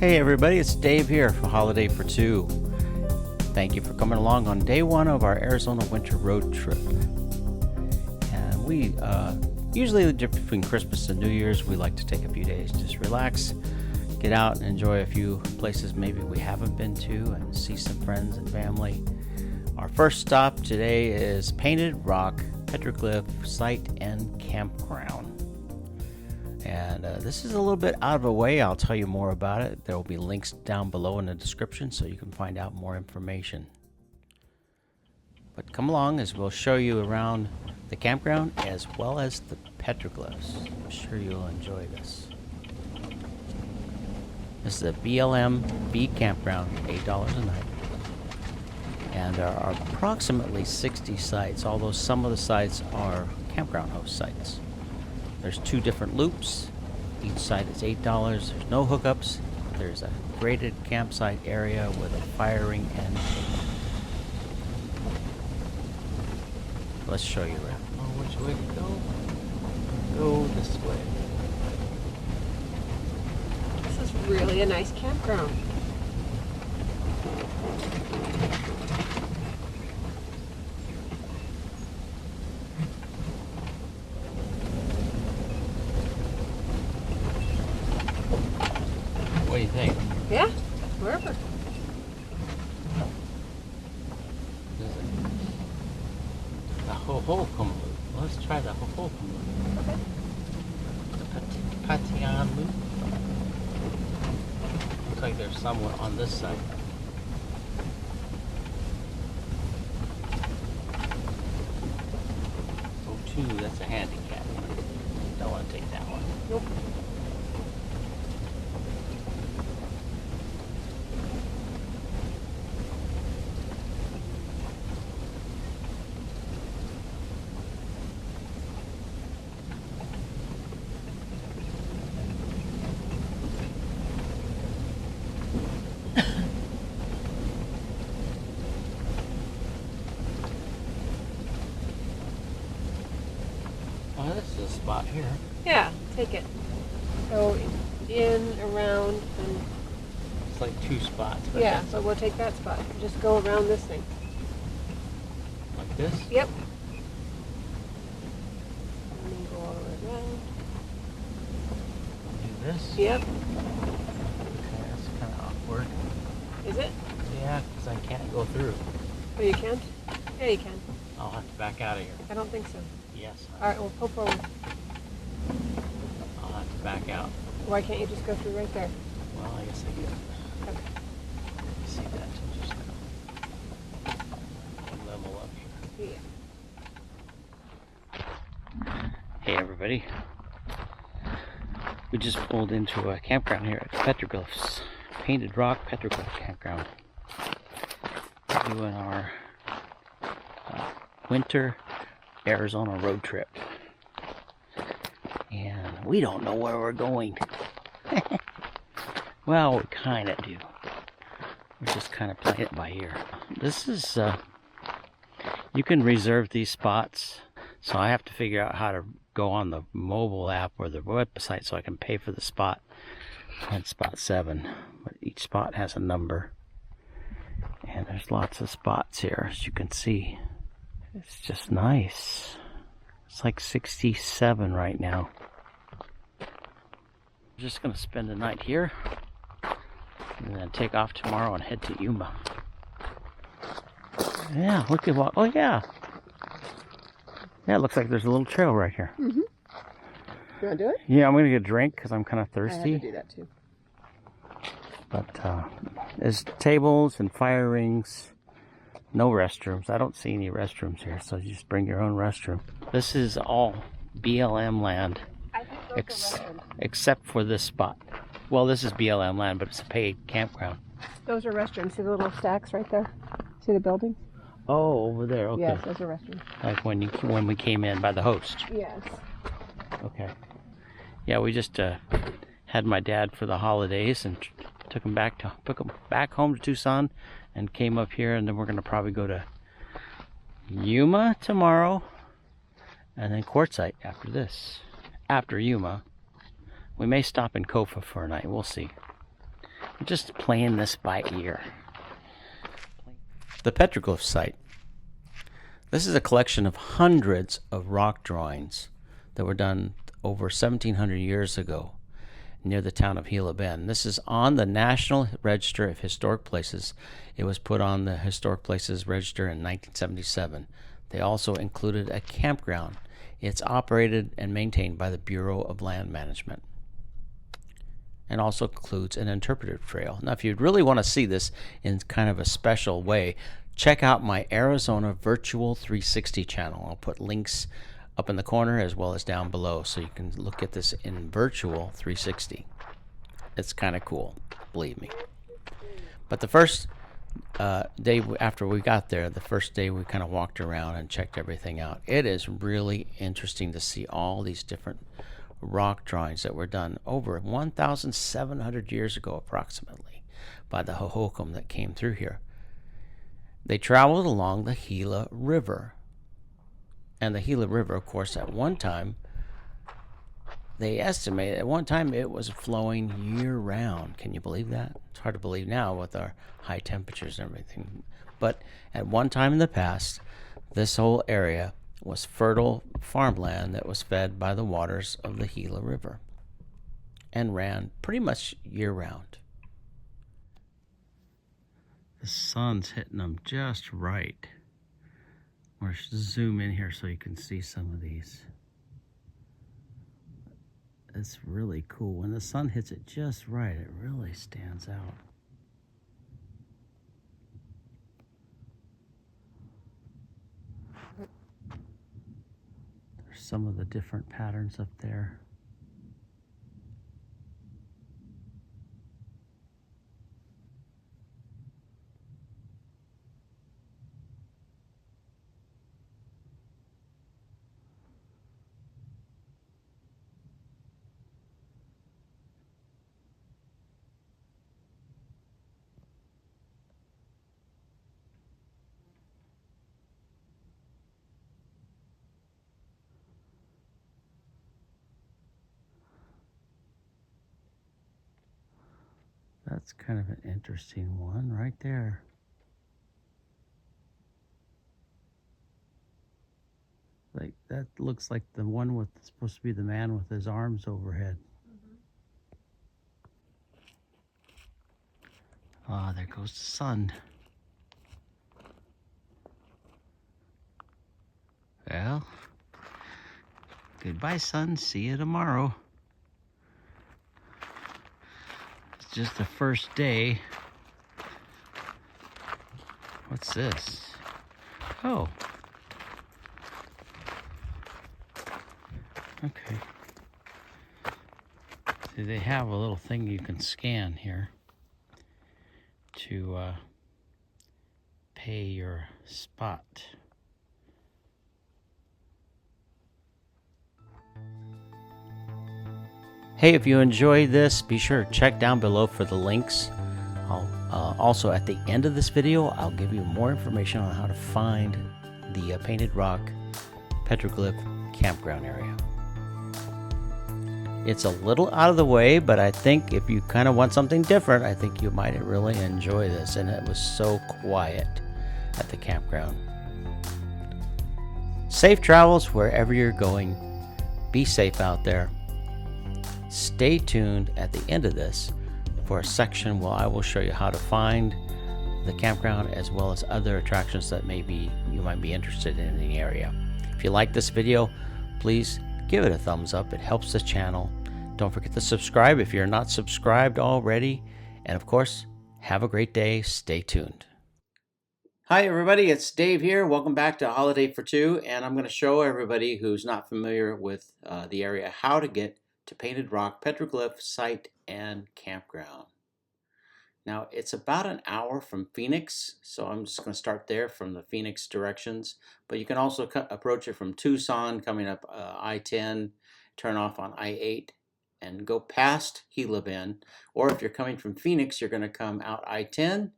Hey everybody, it's Dave here for Holiday for Two. Thank you for coming along on day one of our Arizona winter road trip. And we usually between Christmas and New Year's, we like to take a few days, just relax, get out and enjoy a few places maybe we haven't been to and see some friends and family. Our first stop today is Painted Rock Petroglyph Site and Campground. And this is a little bit out of the way. I'll tell you more about it. There will be links down below in the description so you can find out more information. But come along as we'll show you around the campground as well as the petroglyphs. I'm sure you'll enjoy this. This is a BLM B campground, $8 a night. And there are approximately 60 sites, although some of the sites are campground host sites. There's 2 different loops. Each site is $8. There's no hookups. There's a graded campsite area with a firing and let's show you around. Oh, which way to go? Go this way. This is really a nice campground. What do you think? Yeah, wherever. The Hohokam loop. Let's try the Hohokam loop. Okay. The Pation loop. Looks like there's someone on this side. Oh, 2, that's a handicap. Don't want to take that one. Nope. Oh, this is a spot here. Yeah, take it. Go in, around, and It's like 2 spots. But yeah, that's so we'll take that spot. Just go around this thing. like this. Yep. And then go all the way around. Do this. Yep. Okay, that's kind of awkward. Is it? Yeah, because I can't go through. Oh, you can? Yeah, you can. I'll have to back out of here. I don't think so. Yes. All right, well, pull forward. I'll have to back out. Why can't you just go through right there? Well, I guess I could. Okay. See that? Just gonna level up here. Yeah. Hey, everybody. We just pulled into a campground here at Petroglyphs. Painted Rock Petroglyph Campground. We're doing our winter Arizona road trip. And we don't know where we're going. Well, we kind of do. We're just kind of playing it by ear. This is, you can reserve these spots. So I have to figure out how to go on the mobile app or the website so I can pay for the spot. That's spot 7. But each spot has a number. And there's lots of spots here, as you can see. It's just nice. It's like 67 right now. I'm just going to spend the night here. And then take off tomorrow and head to Yuma. Yeah, look at what... Oh, yeah. Yeah, it looks like there's a little trail right here. Mm-hmm. You want to do it? Yeah, I'm going to get a drink because I'm kind of thirsty. I have to do that too. But there's tables and fire rings. No restrooms. I don't see any restrooms here, so you just bring your own restroom. This is all BLM land, I think those are restrooms. except for this spot. Well, this is BLM land, but it's a paid campground. Those are restrooms. See the little stacks right there? See the buildings? Oh, over there. Okay. Yes, those are restrooms. Like when we came in by the host. Yes. Okay. Yeah, we just had my dad for the holidays and took him back home to Tucson, and came up here, and then we're gonna probably go to Yuma tomorrow, and then Quartzsite after this. After Yuma, we may stop in Kofa for a night. We'll see. I'm just playing this by ear. The Petroglyph site. This is a collection of hundreds of rock drawings that were done over 1700 years ago near the town of Gila Bend. This is on the National Register of Historic Places. It was put on the Historic Places Register in 1977. They also included a campground. It's operated and maintained by the Bureau of Land Management, and also includes an interpretive trail. Now, if you'd really want to see this in kind of a special way, check out my Arizona Virtual 360 channel. I'll put links up in the corner as well as down below so you can look at this in virtual 360. It's kind of cool, believe me. But the first day after we got there, the first day we kind of walked around and checked everything out. It is really interesting to see all these different rock drawings that were done over 1,700 years ago approximately by the Hohokam that came through here. They traveled along the Gila River. And the Gila River, of course, at one time, they estimate at one time it was flowing year-round. Can you believe that? It's hard to believe now with our high temperatures and everything. But at one time in the past, this whole area was fertile farmland that was fed by the waters of the Gila River and ran pretty much year-round. The sun's hitting them just right. I'm going to zoom in here so you can see some of these. It's really cool. When the sun hits it just right, it really stands out. There's some of the different patterns up there. That's kind of an interesting one right there. Like that looks like the one with supposed to be the man with his arms overhead. Ah, there goes the sun. Well, goodbye, sun. See you tomorrow. It's just the first day. What's this? Oh. Okay. See, they have a little thing you can scan here to pay your spot. Hey, if you enjoyed this, be sure to check down below for the links. Also, at the end of this video, I'll give you more information on how to find the Painted Rock Petroglyph campground area. It's a little out of the way, but I think if you kind of want something different, I think you might really enjoy this. And it was so quiet at the campground. Safe travels wherever you're going. Be safe out there. Stay tuned at the end of this for a section where I will show you how to find the campground as well as other attractions that maybe you might be interested in the area. If you like this video, please give it a thumbs up. It helps the channel. Don't forget to subscribe if you're not subscribed already. And of course, have a great day. Stay tuned. Hi everybody, it's Dave here. Welcome back to Holiday for Two, and I'm going to show everybody who's not familiar with the area how to get to Painted Rock Petroglyph site and campground. Now it's about an hour from Phoenix, so I'm just going to start there from the Phoenix directions, but you can also approach it from Tucson, coming up I-10, turn off on I-8 and go past Gila Bend, or if you're coming from Phoenix, you're going to come out I-10,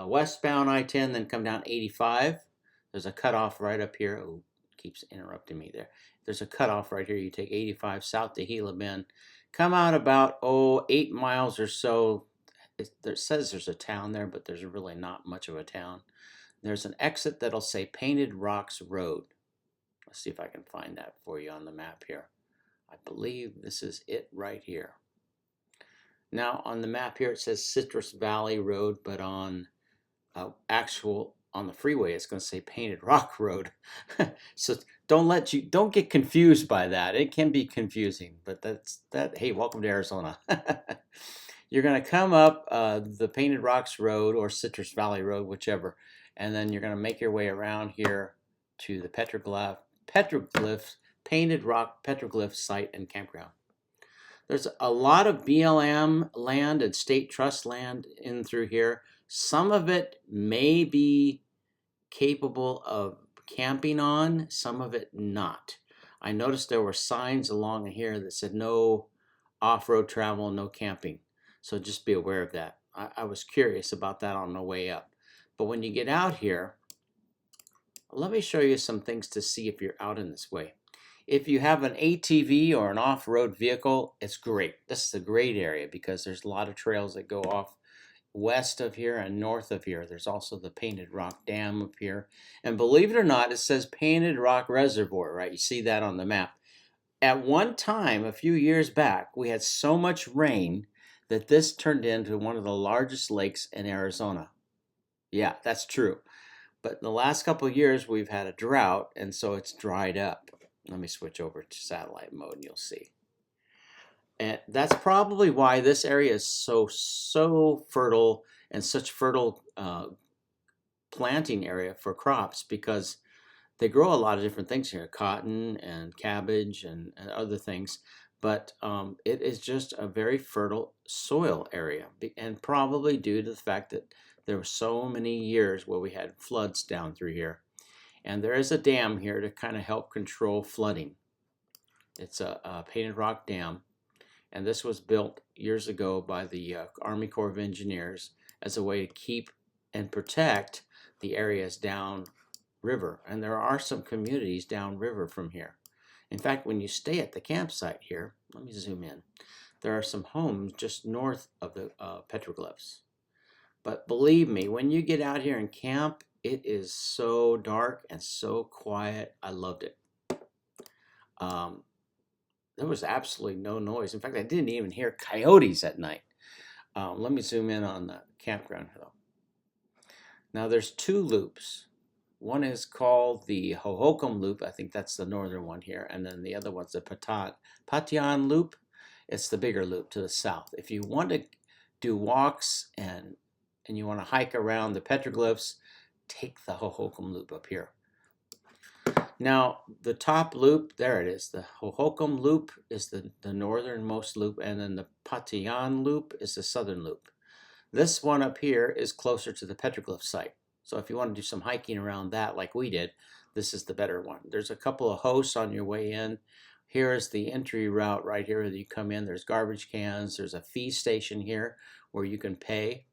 westbound I-10, then come down 85. There's a cutoff right up here. Oh, keeps interrupting me there. There's a cutoff right here. You take 85 south to Gila Bend, come out about 8 miles or so, there says there's a town there, but there's really not much of a town. There's an exit that'll say Painted Rocks Road. Let's see if I can find that for you on the map here. I believe this is it right here. Now on the map here it says Citrus Valley Road, but on on the freeway it's going to say Painted Rock Road. So don't get confused by that. It can be confusing, but that's that. Hey, welcome to Arizona. You're going to come up the Painted Rocks Road or Citrus Valley Road, whichever, and then you're going to make your way around here to the Petroglyphs, Painted Rock Petroglyphs site and campground. There's a lot of BLM land and state trust land in through here. Some of it may be capable of camping on, some of it not. I noticed there were signs along here that said no off-road travel, no camping. So just be aware of that. I was curious about that on the way up. But when you get out here, let me show you some things to see if you're out in this way. If you have an ATV or an off-road vehicle, it's great. This is a great area because there's a lot of trails that go off west of here and north of here. There's also the Painted Rock Dam up here. And believe it or not, it says Painted Rock Reservoir, right? You see that on the map. At one time, a few years back, we had so much rain that this turned into one of the largest lakes in Arizona. Yeah, that's true. But in the last couple of years, we've had a drought, and so it's dried up. Let me switch over to satellite mode and you'll see. And that's probably why this area is so fertile and such fertile planting area for crops, because they grow a lot of different things here, cotton and cabbage and other things. But it is just a very fertile soil area, and probably due to the fact that there were so many years where we had floods down through here. And there is a dam here to kind of help control flooding. It's a Painted Rock Dam, and this was built years ago by the Army Corps of Engineers as a way to keep and protect the areas down river. And there are some communities down river from here. In fact, when you stay at the campsite here, let me zoom in, there are some homes just north of the petroglyphs. But believe me, when you get out here and camp, it is so dark and so quiet. I loved it. There was absolutely no noise. In fact, I didn't even hear coyotes at night. Let me zoom in on the campground though. Now there's two loops. One is called the Hohokam loop. I think that's the northern one here. And then the other one's the Patian loop. It's the bigger loop to the south. If you want to do walks and you want to hike around the petroglyphs, take the Hohokam loop up here. Now the top loop, there it is. The Hohokam loop is the northernmost loop, and then the Patian loop is the southern loop. This one up here is closer to the petroglyph site. So if you want to do some hiking around that like we did, this is the better one. There's a couple of hosts on your way in. Here is the entry route right here that you come in. There's garbage cans. There's a fee station here where you can pay.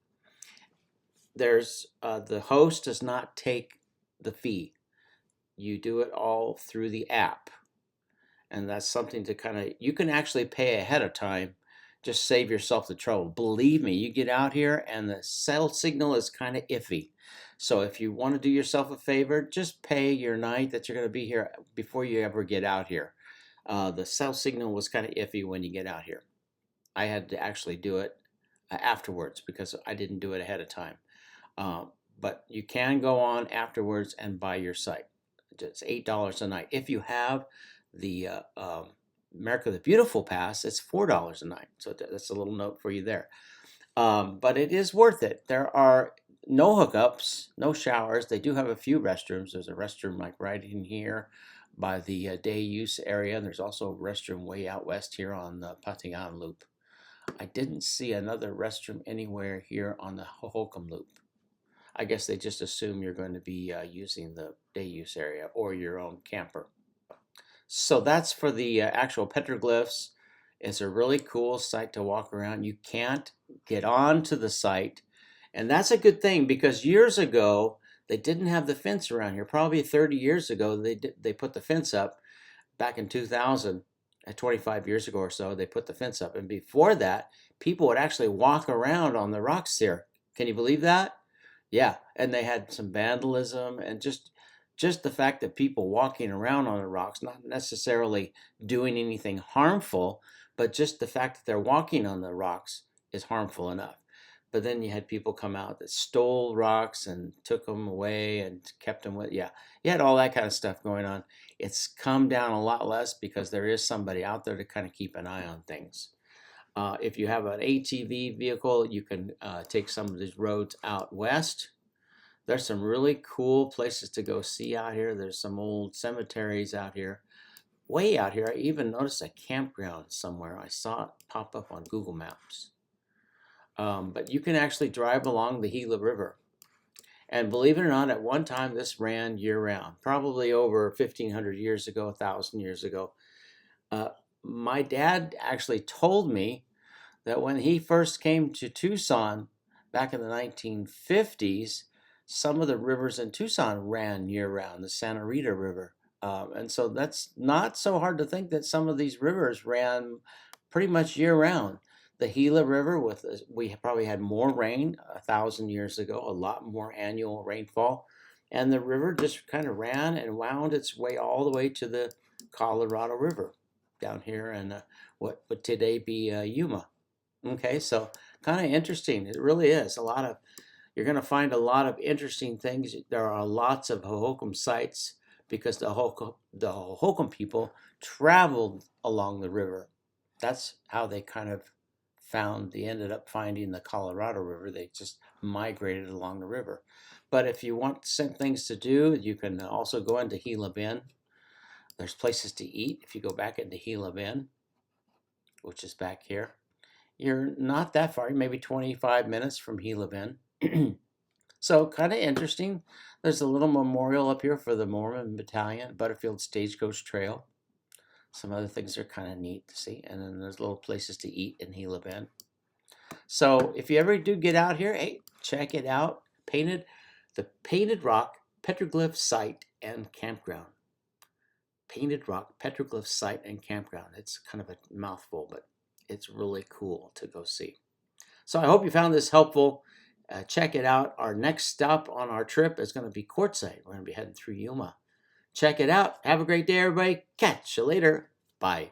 There's the host does not take the fee. You do it all through the app. And that's something to you can actually pay ahead of time. Just save yourself the trouble. Believe me, you get out here and the cell signal is kind of iffy. So if you want to do yourself a favor, just pay your night that you're going to be here before you ever get out here. The cell signal was kind of iffy when you get out here. I had to actually do it afterwards because I didn't do it ahead of time. But you can go on afterwards and buy your site. It's $8 a night. If you have the America the Beautiful Pass, it's $4 a night. So that's a little note for you there. But it is worth it. There are no hookups, no showers. They do have a few restrooms. There's a restroom like right in here by the day use area. There's also a restroom way out west here on the Patian loop. I didn't see another restroom anywhere here on the Hohokam loop. I guess they just assume you're going to be using the day use area or your own camper. So that's for the actual petroglyphs. It's a really cool site to walk around. You can't get on to the site. And that's a good thing because years ago, they didn't have the fence around here. Probably 30 years ago, they put the fence up back in 2000. 25 years ago or so, they put the fence up. And before that, people would actually walk around on the rocks here. Can you believe that? Yeah, and they had some vandalism and just the fact that people walking around on the rocks, not necessarily doing anything harmful, but just the fact that they're walking on the rocks is harmful enough. But then you had people come out that stole rocks and took them away and kept them with, yeah, you had all that kind of stuff going on. It's come down a lot less because there is somebody out there to kind of keep an eye on things. If you have an ATV vehicle, you can take some of these roads out west. There's some really cool places to go see out here. There's some old cemeteries out here. Way out here, I even noticed a campground somewhere. I saw it pop up on Google Maps. But you can actually drive along the Gila River. And believe it or not, at one time this ran year-round, probably over 1,500 years ago, 1,000 years ago. My dad actually told me that when he first came to Tucson back in the 1950s, some of the rivers in Tucson ran year-round, the Santa Rita River. And so that's not so hard to think that some of these rivers ran pretty much year-round. The Gila River, we probably had more rain 1,000 years ago, a lot more annual rainfall. And the river just kind of ran and wound its way all the way to the Colorado River down here in what would today be Yuma. Okay, so kind of interesting. It really is. You're going to find a lot of interesting things. There are lots of Hohokam sites because the Hohokam people traveled along the river. That's how they kind of ended up finding the Colorado River. They just migrated along the river. But if you want some things to do, you can also go into Gila Bend. There's places to eat if you go back into Gila Bend, which is back here. You're not that far, maybe 25 minutes from Gila Bend. So kind of interesting. There's a little memorial up here for the Mormon Battalion, Butterfield Stagecoach Trail. Some other things are kind of neat to see. And then there's little places to eat in Gila Bend. So if you ever do get out here, hey, check it out. The Painted Rock Petroglyph Site and Campground. Painted Rock Petroglyph Site and Campground. It's kind of a mouthful, but it's really cool to go see. So I hope you found this helpful. Check it out. Our next stop on our trip is going to be Quartzsite. We're going to be heading through Yuma. Check it out. Have a great day, everybody. Catch you later. Bye.